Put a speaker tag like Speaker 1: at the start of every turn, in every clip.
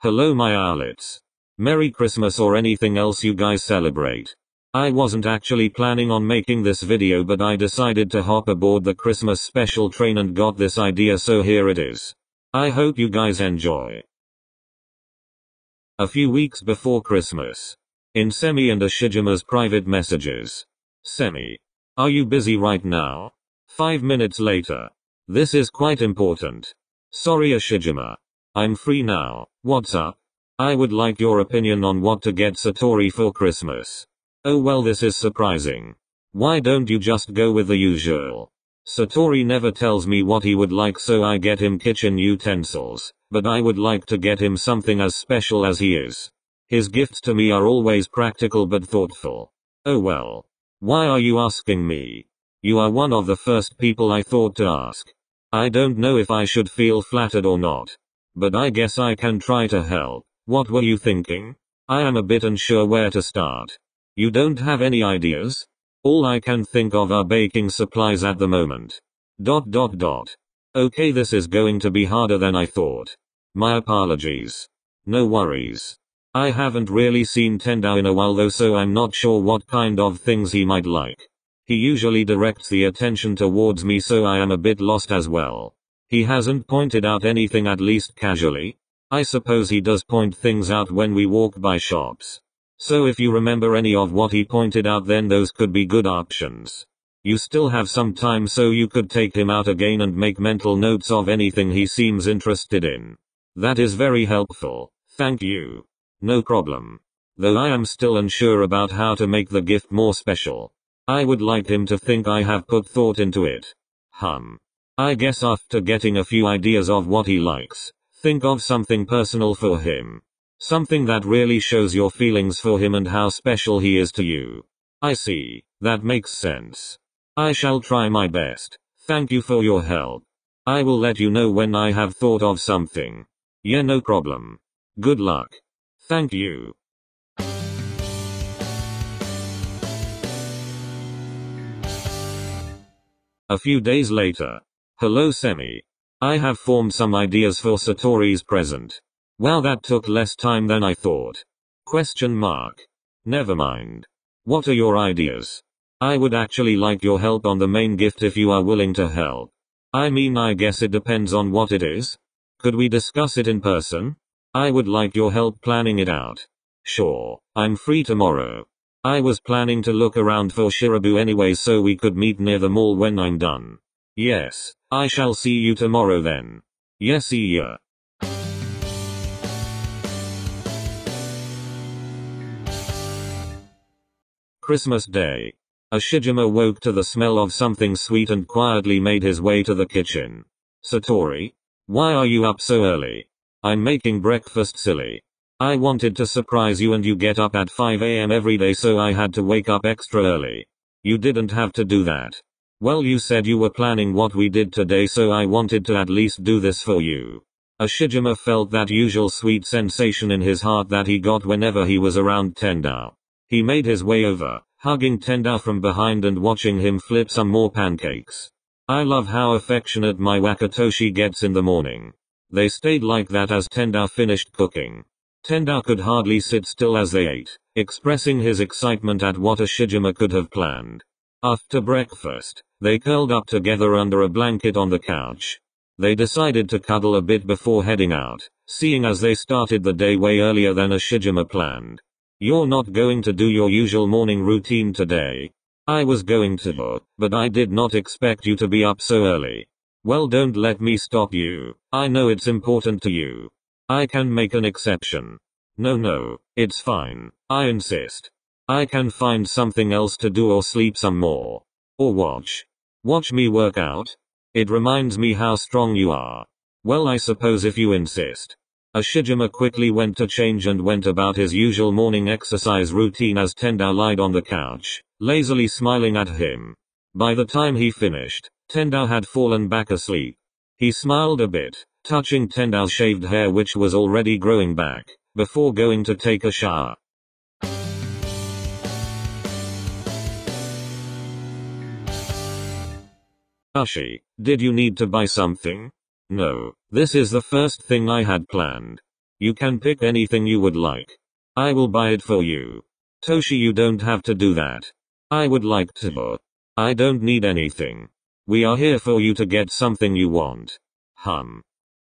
Speaker 1: Hello my owlets. Merry Christmas or anything else you guys celebrate. I wasn't actually planning on making this video, but I decided to hop aboard the Christmas special train and got this idea, so here it is. I hope you guys enjoy. A few weeks before Christmas. In Semi and Ashijima's private messages. Semi. Are you busy right now? 5 minutes later. This is quite important. Sorry Ashijima. I'm free now. What's up? I would like your opinion on what to get Satori for Christmas. Oh well, this is surprising. Why don't you just go with the usual? Satori never tells me what he would like, so I get him kitchen utensils, but I would like to get him something as special as he is. His gifts to me are always practical but thoughtful. Oh well. Why are you asking me? You are one of the first people I thought to ask. I don't know if I should feel flattered or not, but I guess I can try to help. What were you thinking? I am a bit unsure where to start. You don't have any ideas? All I can think of are baking supplies at the moment. ... Okay, this is going to be harder than I thought. My apologies. No worries. I haven't really seen Tendao in a while though, so I'm not sure what kind of things he might like. He usually directs the attention towards me, so I am a bit lost as well. He hasn't pointed out anything, at least casually. I suppose he does point things out when we walk by shops. So if you remember any of what he pointed out, then those could be good options. You still have some time, so you could take him out again and make mental notes of anything he seems interested in. That is very helpful. Thank you. No problem. Though I am still unsure about how to make the gift more special. I would like him to think I have put thought into it. I guess after getting a few ideas of what he likes, think of something personal for him. Something that really shows your feelings for him and how special he is to you. I see. That makes sense. I shall try my best. Thank you for your help. I will let you know when I have thought of something. Yeah, no problem. Good luck. Thank you. A few days later. Hello Semi. I have formed some ideas for Satori's present. Wow, that took less time than I thought. Never mind. What are your ideas? I would actually like your help on the main gift if you are willing to help. I mean, I guess it depends on what it is. Could we discuss it in person? I would like your help planning it out. Sure, I'm free tomorrow. I was planning to look around for Shirabu anyway, so we could meet near the mall when I'm done. Yes, I shall see you tomorrow then. Yes, see ya. Christmas Day. Ashijima woke to the smell of something sweet and quietly made his way to the kitchen. Satori? Why are you up so early? I'm making breakfast, silly. I wanted to surprise you and you get up at 5 AM every day, so I had to wake up extra early. You didn't have to do that. Well, you said you were planning what we did today, so I wanted to at least do this for you. Ashijima felt that usual sweet sensation in his heart that he got whenever he was around Tendao. He made his way over, hugging Tendao from behind and watching him flip some more pancakes. I love how affectionate my Wakatoshi gets in the morning. They stayed like that as Tendao finished cooking. Tendao could hardly sit still as they ate, expressing his excitement at what Ashijima could have planned. After breakfast, they curled up together under a blanket on the couch. They decided to cuddle a bit before heading out, seeing as they started the day way earlier than Ashijima planned. You're not going to do your usual morning routine today? I was going to, but I did not expect you to be up so early. Well, don't let me stop you. I know it's important to you. I can make an exception. No, it's fine. I insist. I can find something else to do or sleep some more. Or watch me work out? It reminds me how strong you are. Well, I suppose if you insist. Ashijima quickly went to change and went about his usual morning exercise routine as Tendao lied on the couch, lazily smiling at him. By the time he finished, Tendao had fallen back asleep. He smiled a bit, touching Tendao's shaved hair which was already growing back, before going to take a shower. Ushi, did you need to buy something? No, this is the first thing I had planned. You can pick anything you would like. I will buy it for you. Toshi, you don't have to do that. I would like to. I don't need anything. We are here for you to get something you want.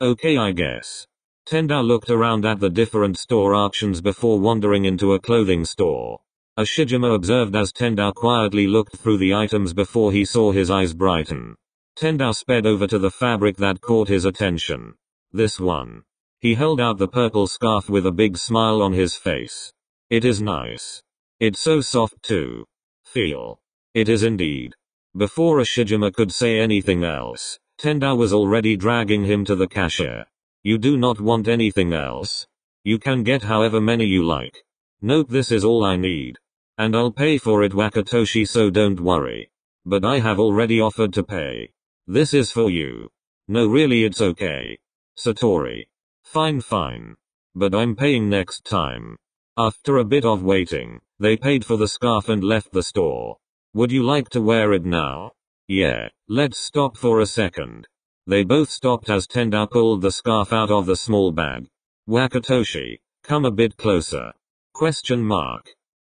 Speaker 1: Okay, I guess. Tendao looked around at the different store options before wandering into a clothing store. Ashijima observed as Tendao quietly looked through the items before he saw his eyes brighten. Tendao sped over to the fabric that caught his attention. This one. He held out the purple scarf with a big smile on his face. It is nice. It's so soft too. Feel. It is indeed. Before Ashijima could say anything else, Tendao was already dragging him to the cashier. You do not want anything else? You can get however many you like. Note, this is all I need. And I'll pay for it, Wakatoshi, so don't worry. But I have already offered to pay. This is for you. No, really, it's okay. Satori. Fine. But I'm paying next time. After a bit of waiting, they paid for the scarf and left the store. Would you like to wear it now? Yeah, let's stop for a second. They both stopped as Tendao pulled the scarf out of the small bag. Wakatoshi, come a bit closer. ?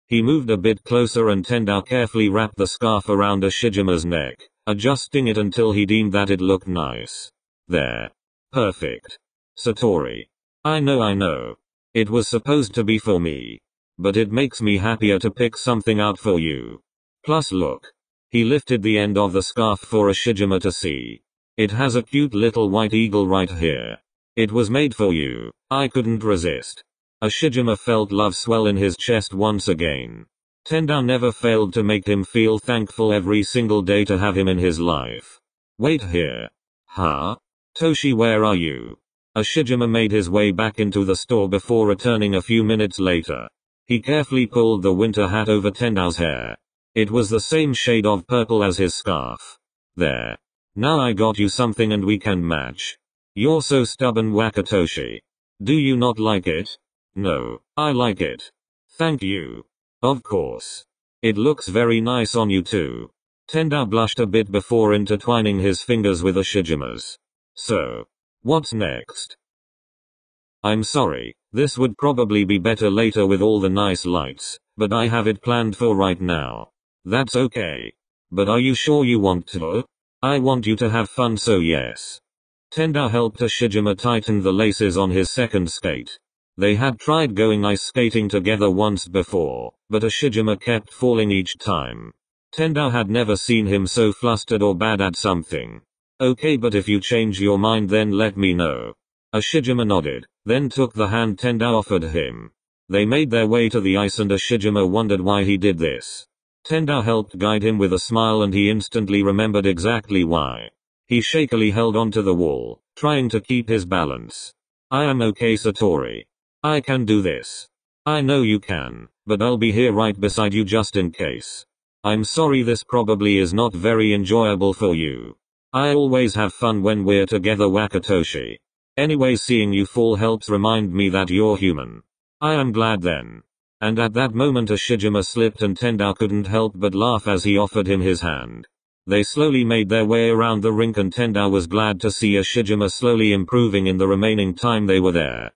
Speaker 1: He moved a bit closer and Tendao carefully wrapped the scarf around Ashijima's neck, adjusting it until he deemed that it looked nice. There. Perfect. Satori. I know. It was supposed to be for me. But it makes me happier to pick something out for you. Plus look. He lifted the end of the scarf for Ashijima to see. It has a cute little white eagle right here. It was made for you. I couldn't resist. Ashijima felt love swell in his chest once again. Tendao never failed to make him feel thankful every single day to have him in his life. Wait here. Huh? Toshi, where are you? Ashijima made his way back into the store before returning a few minutes later. He carefully pulled the winter hat over Tendao's hair. It was the same shade of purple as his scarf. There. Now I got you something and we can match. You're so stubborn, Wakatoshi. Do you not like it? No, I like it. Thank you. Of course. It looks very nice on you too. Tendao blushed a bit before intertwining his fingers with Ashijima's. So. What's next? I'm sorry, this would probably be better later with all the nice lights, but I have it planned for right now. That's okay. But are you sure you want to? I want you to have fun, so yes. Tendao helped Ashijima tighten the laces on his second skate. They had tried going ice skating together once before, but Ashijima kept falling each time. Tendao had never seen him so flustered or bad at something. Okay, but if you change your mind then let me know. Ashijima nodded, then took the hand Tendao offered him. They made their way to the ice and Ashijima wondered why he did this. Tendao helped guide him with a smile and he instantly remembered exactly why. He shakily held onto the wall, trying to keep his balance. I am okay, Satori. I can do this. I know you can, but I'll be here right beside you just in case. I'm sorry this probably is not very enjoyable for you. I always have fun when we're together, Wakatoshi. Anyway, seeing you fall helps remind me that you're human. I am glad then. And at that moment Ashijima slipped and Tendao couldn't help but laugh as he offered him his hand. They slowly made their way around the rink and Tendao was glad to see Ashijima slowly improving in the remaining time they were there.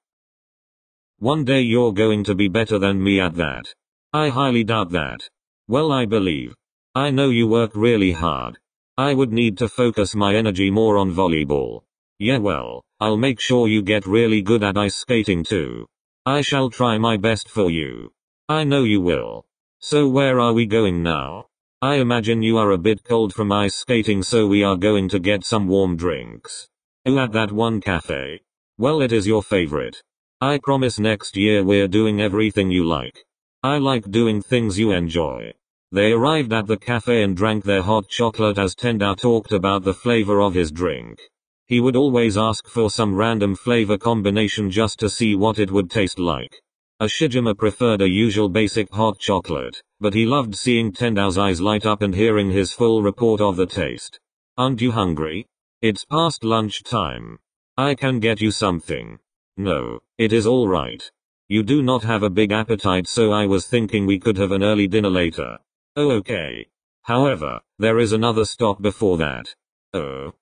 Speaker 1: One day you're going to be better than me at that. I highly doubt that. Well, I believe. I know you work really hard. I would need to focus my energy more on volleyball. Yeah, well, I'll make sure you get really good at ice skating too. I shall try my best for you. I know you will. So where are we going now? I imagine you are a bit cold from ice skating, so we are going to get some warm drinks. Oh, at that one cafe. Well, it is your favorite. I promise next year we're doing everything you like. I like doing things you enjoy. They arrived at the cafe and drank their hot chocolate as Tendao talked about the flavor of his drink. He would always ask for some random flavor combination just to see what it would taste like. Ashijima preferred a usual basic hot chocolate, but he loved seeing Tendao's eyes light up and hearing his full report of the taste. Aren't you hungry? It's past lunch time. I can get you something. No, it is alright. You do not have a big appetite, so I was thinking we could have an early dinner later. Oh, okay. However, there is another stop before that. Oh.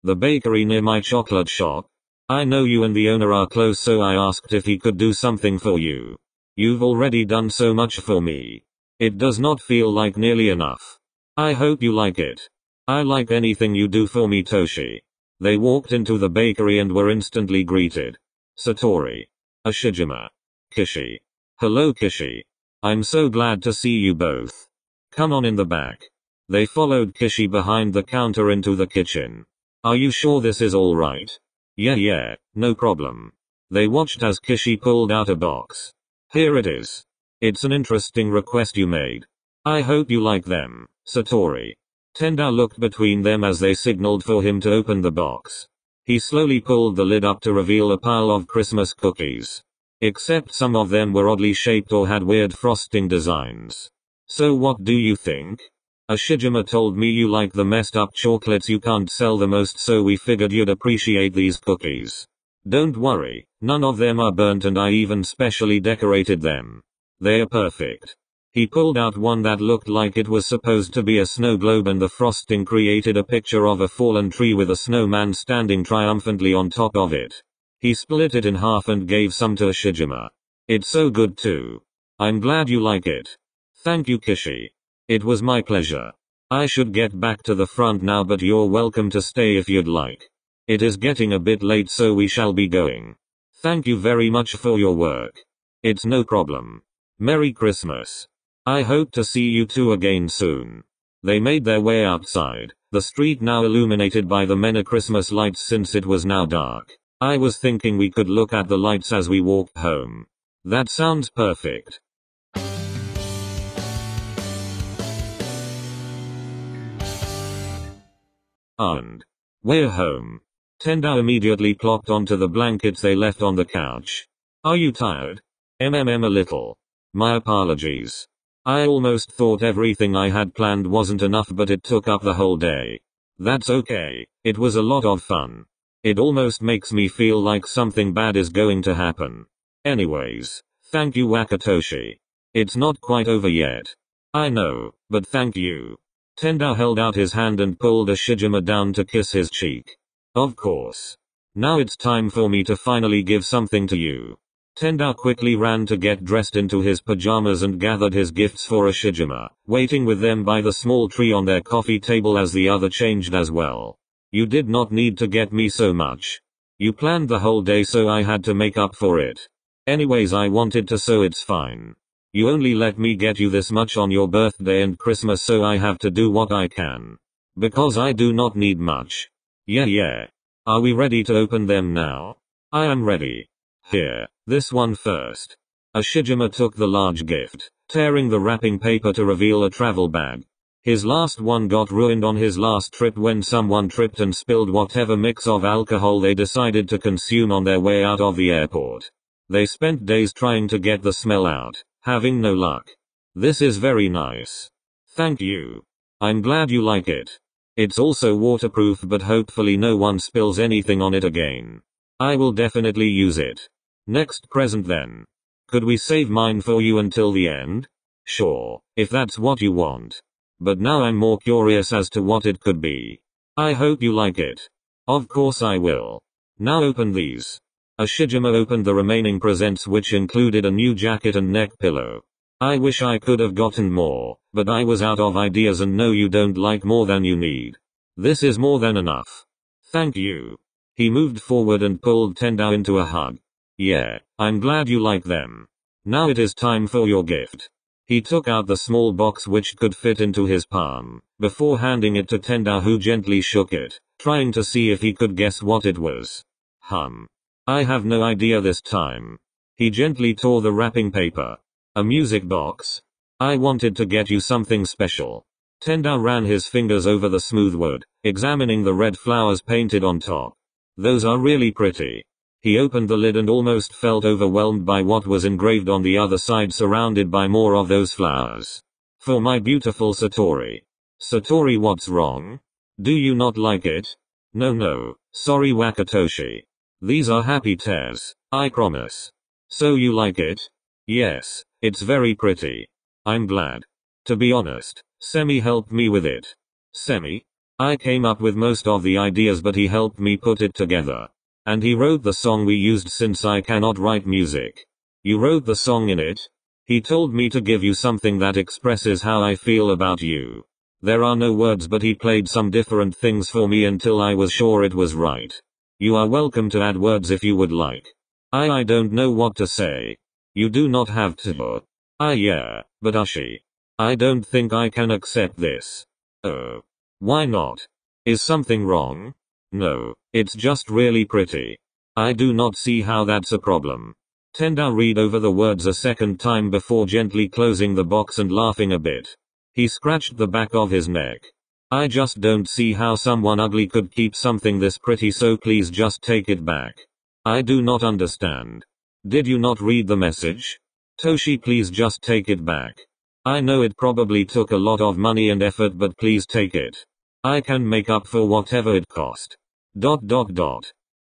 Speaker 1: The bakery near my chocolate shop? I know you and the owner are close, so I asked if he could do something for you. You've already done so much for me. It does not feel like nearly enough. I hope you like it. I like anything you do for me, Toshi. They walked into the bakery and were instantly greeted. Satori. Ashijima. Kishi. Hello Kishi. I'm so glad to see you both. Come on in the back. They followed Kishi behind the counter into the kitchen. Are you sure this is alright? Yeah, no problem. They watched as Kishi pulled out a box. Here it is. It's an interesting request you made. I hope you like them, Satori. Tenda looked between them as they signaled for him to open the box. He slowly pulled the lid up to reveal a pile of Christmas cookies. Except some of them were oddly shaped or had weird frosting designs. So what do you think? Ashijima told me you like the messed up chocolates you can't sell the most, so we figured you'd appreciate these cookies. Don't worry, none of them are burnt and I even specially decorated them. They're perfect. He pulled out one that looked like it was supposed to be a snow globe and the frosting created a picture of a fallen tree with a snowman standing triumphantly on top of it. He split it in half and gave some to Ashijima. It's so good too. I'm glad you like it. Thank you Kishi. It was my pleasure. I should get back to the front now, but you're welcome to stay if you'd like. It is getting a bit late, so we shall be going. Thank you very much for your work. It's no problem. Merry Christmas. I hope to see you two again soon. They made their way outside, the street now illuminated by the many Christmas lights since it was now dark. I was thinking we could look at the lights as we walked home. That sounds perfect. And we're home. Tenda immediately plopped onto the blankets they left on the couch. Are you tired? A little. My apologies. I almost thought everything I had planned wasn't enough, but it took up the whole day. That's okay, it was a lot of fun. It almost makes me feel like something bad is going to happen. Anyways, thank you Wakatoshi. It's not quite over yet. I know, but thank you. Tenda held out his hand and pulled Ashijima down to kiss his cheek. Of course. Now it's time for me to finally give something to you. Tenda quickly ran to get dressed into his pajamas and gathered his gifts for Ashijima, waiting with them by the small tree on their coffee table as the other changed as well. You did not need to get me so much. You planned the whole day, so I had to make up for it. Anyways, I wanted to, so it's fine. You only let me get you this much on your birthday and Christmas, so I have to do what I can. Because I do not need much. Yeah. Are we ready to open them now? I am ready. Here, this one first. Ashijima took the large gift, tearing the wrapping paper to reveal a travel bag. His last one got ruined on his last trip when someone tripped and spilled whatever mix of alcohol they decided to consume on their way out of the airport. They spent days trying to get the smell out, having no luck. This is very nice. Thank you. I'm glad you like it. It's also waterproof, but hopefully no one spills anything on it again. I will definitely use it. Next present then. Could we save mine for you until the end? Sure, if that's what you want. But now I'm more curious as to what it could be. I hope you like it. Of course I will. Now open these. Ashijima opened the remaining presents, which included a new jacket and neck pillow. I wish I could have gotten more, but I was out of ideas, and no, you don't like more than you need. This is more than enough. Thank you. He moved forward and pulled Tenda into a hug. Yeah, I'm glad you like them. Now it is time for your gift. He took out the small box which could fit into his palm, before handing it to Tenda, who gently shook it, trying to see if he could guess what it was. I have no idea this time. He gently tore the wrapping paper. A music box? I wanted to get you something special. Tenda ran his fingers over the smooth wood, examining the red flowers painted on top. Those are really pretty. He opened the lid and almost felt overwhelmed by what was engraved on the other side, surrounded by more of those flowers. For my beautiful Satori. Satori, what's wrong? Do you not like it? No, sorry Wakatoshi. These are happy tears, I promise. So you like it? Yes, it's very pretty. I'm glad. To be honest, Semi helped me with it. Semi? I came up with most of the ideas, but he helped me put it together. And he wrote the song we used since I cannot write music. You wrote the song in it? He told me to give you something that expresses how I feel about you. There are no words, but he played some different things for me until I was sure it was right. You are welcome to add words if you would like. I don't know what to say. You do not have to. Yeah, but Ushi. I don't think I can accept this. Oh. Why not? Is something wrong? No, it's just really pretty. I do not see how that's a problem. Tendao read over the words a second time before gently closing the box and laughing a bit. He scratched the back of his neck. I just don't see how someone ugly could keep something this pretty, so please just take it back. I do not understand. Did you not read the message? Toshi, please just take it back. I know it probably took a lot of money and effort, but please take it. I can make up for whatever it cost. ...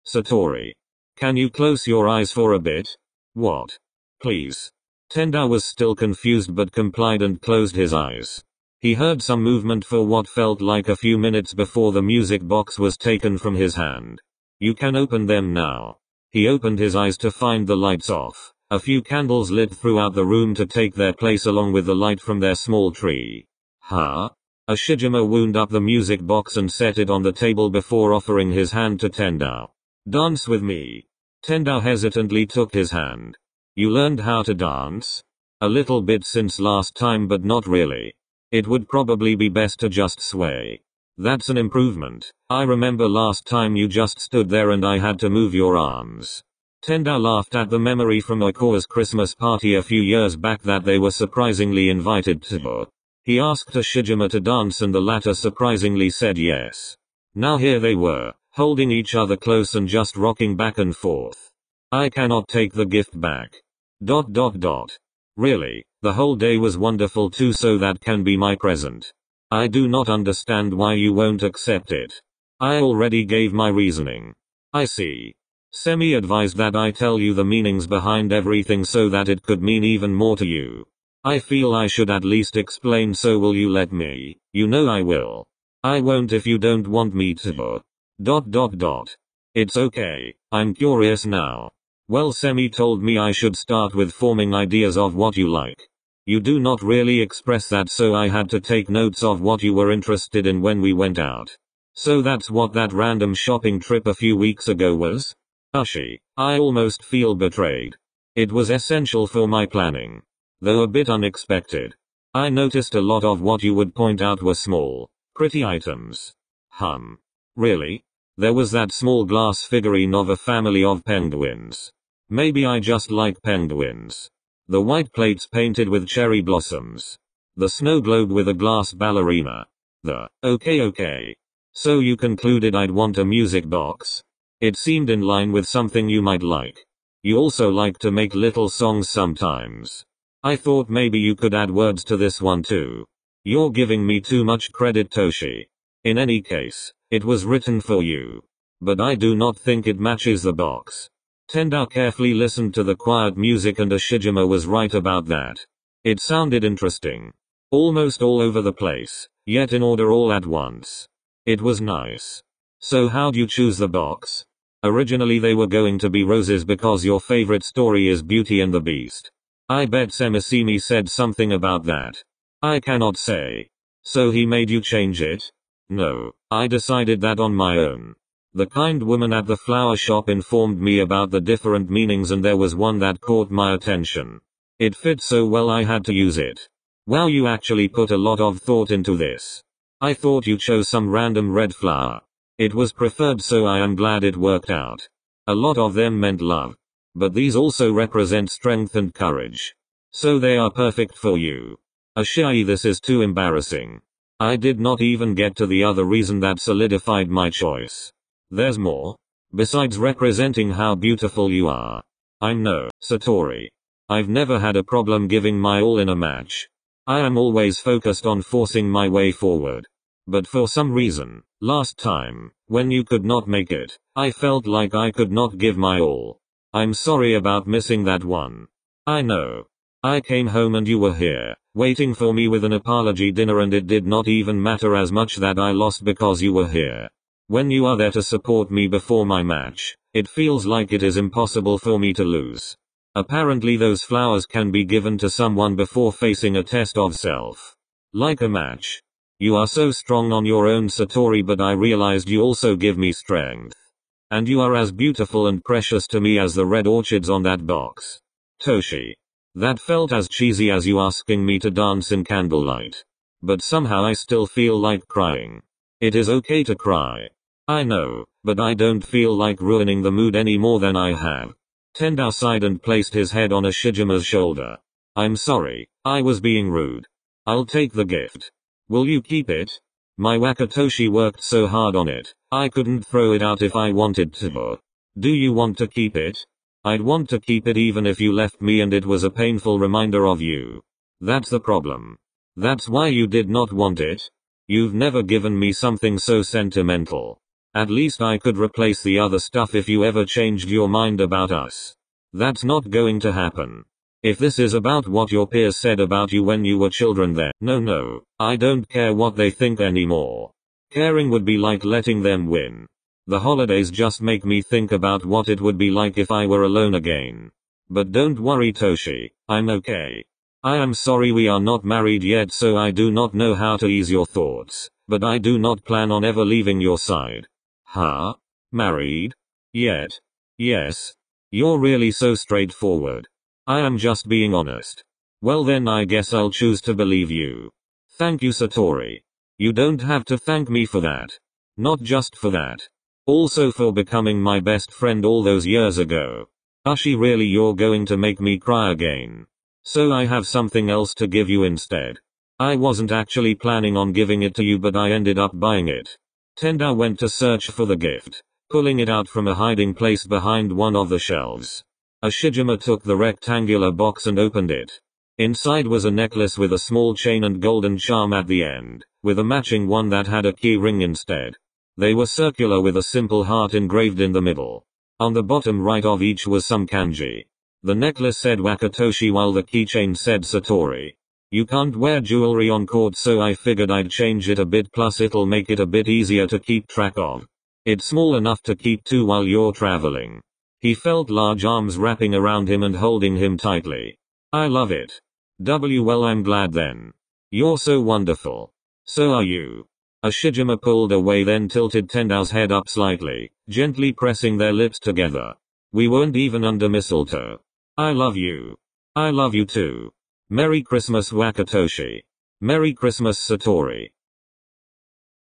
Speaker 1: Satori. Can you close your eyes for a bit? What? Please. Tendao was still confused but complied and closed his eyes. He heard some movement for what felt like a few minutes before the music box was taken from his hand. You can open them now. He opened his eyes to find the lights off. A few candles lit throughout the room to take their place along with the light from their small tree. Huh? Ushijima wound up the music box and set it on the table before offering his hand to Tendao. Dance with me. Tendao hesitantly took his hand. You learned how to dance? A little bit since last time, but not really. It would probably be best to just sway. That's an improvement. I remember last time you just stood there and I had to move your arms. Tendao laughed at the memory from Okawa's Christmas party a few years back that they were surprisingly invited to. He asked Ushijima to dance and the latter surprisingly said yes. Now here they were, holding each other close and just rocking back and forth. I cannot take the gift back. ... Really, the whole day was wonderful too, so that can be my present. I do not understand why you won't accept it. I already gave my reasoning. I see. Semi advised that I tell you the meanings behind everything so that it could mean even more to you. I feel I should at least explain, so will you let me? You know I will. I won't if you don't want me to. ... It's okay, I'm curious now. Well, Semi told me I should start with forming ideas of what you like. You do not really express that, so I had to take notes of what you were interested in when we went out. So that's what that random shopping trip a few weeks ago was? Ushi, I almost feel betrayed. It was essential for my planning. Though a bit unexpected. I noticed a lot of what you would point out were small, pretty items. Really? There was that small glass figurine of a family of penguins. Maybe I just like penguins. The white plates painted with cherry blossoms. The snow globe with a glass ballerina. Okay. So you concluded I'd want a music box? It seemed in line with something you might like. You also like to make little songs sometimes. I thought maybe you could add words to this one too. You're giving me too much credit, Toshi. In any case, it was written for you. But I do not think it matches the box. Tendao carefully listened to the quiet music and Ushijima was right about that. It sounded interesting. Almost all over the place, yet in order all at once. It was nice. So how'd you choose the box? Originally they were going to be roses because your favorite story is Beauty and the Beast. I bet Semisimi said something about that. I cannot say. So he made you change it? No, I decided that on my own. The kind woman at the flower shop informed me about the different meanings and there was one that caught my attention. It fit so well I had to use it. Wow, you actually put a lot of thought into this. I thought you chose some random red flower. It was preferred, so I am glad it worked out. A lot of them meant love. But these also represent strength and courage. So they are perfect for you. Ashii, this is too embarrassing. I did not even get to the other reason that solidified my choice. There's more. Besides representing how beautiful you are. I'm no Satori. I've never had a problem giving my all in a match. I am always focused on forcing my way forward. But for some reason, last time, when you could not make it, I felt like I could not give my all. I'm sorry about missing that one. I know. I came home and you were here, waiting for me with an apology dinner, and it did not even matter as much that I lost because you were here. When you are there to support me before my match, It feels like it is impossible for me to lose. Apparently those flowers can be given to someone before facing a test of self. Like a match. You are so strong on your own, Satori, but I realized you also give me strength. And you are as beautiful and precious to me as the red orchids on that box. Toshi. That felt as cheesy as you asking me to dance in candlelight. But somehow I still feel like crying. It is okay to cry. I know, but I don't feel like ruining the mood any more than I have. Tendao sighed and placed his head on Ashijima's shoulder. I'm sorry, I was being rude. I'll take the gift. Will you keep it? My Wakatoshi worked so hard on it, I couldn't throw it out if I wanted to. Do you want to keep it? I'd want to keep it even if you left me and it was a painful reminder of you. That's the problem. That's why you did not want it? You've never given me something so sentimental. At least I could replace the other stuff if you ever changed your mind about us. That's not going to happen. If this is about what your peers said about you when you were children, then no, I don't care what they think anymore. Caring would be like letting them win. The holidays just make me think about what it would be like if I were alone again. But don't worry, Toshi, I'm okay. I am sorry we are not married yet, so I do not know how to ease your thoughts, but I do not plan on ever leaving your side. Huh? Married? Yet? Yes. You're really so straightforward. I am just being honest. Well then I guess I'll choose to believe you. Thank you, Satori. You don't have to thank me for that. Not just for that. Also for becoming my best friend all those years ago. Ushi, really, you're going to make me cry again. So I have something else to give you instead. I wasn't actually planning on giving it to you, but I ended up buying it. Tendao went to search for the gift, pulling it out from a hiding place behind one of the shelves. Ashijima took the rectangular box and opened it. Inside was a necklace with a small chain and golden charm at the end, with a matching one that had a key ring instead. They were circular with a simple heart engraved in the middle. On the bottom right of each was some kanji. The necklace said Wakatoshi while the keychain said Satori. You can't wear jewelry on court, so I figured I'd change it a bit, plus it'll make it a bit easier to keep track of. It's small enough to keep two while you're traveling. He felt large arms wrapping around him and holding him tightly. I love it. Well, I'm glad then. You're so wonderful. So are you. Ashijima pulled away, then tilted Tendao's head up slightly, gently pressing their lips together. We weren't even under mistletoe. I love you. I love you too. Merry Christmas, Wakatoshi. Merry Christmas, Satori.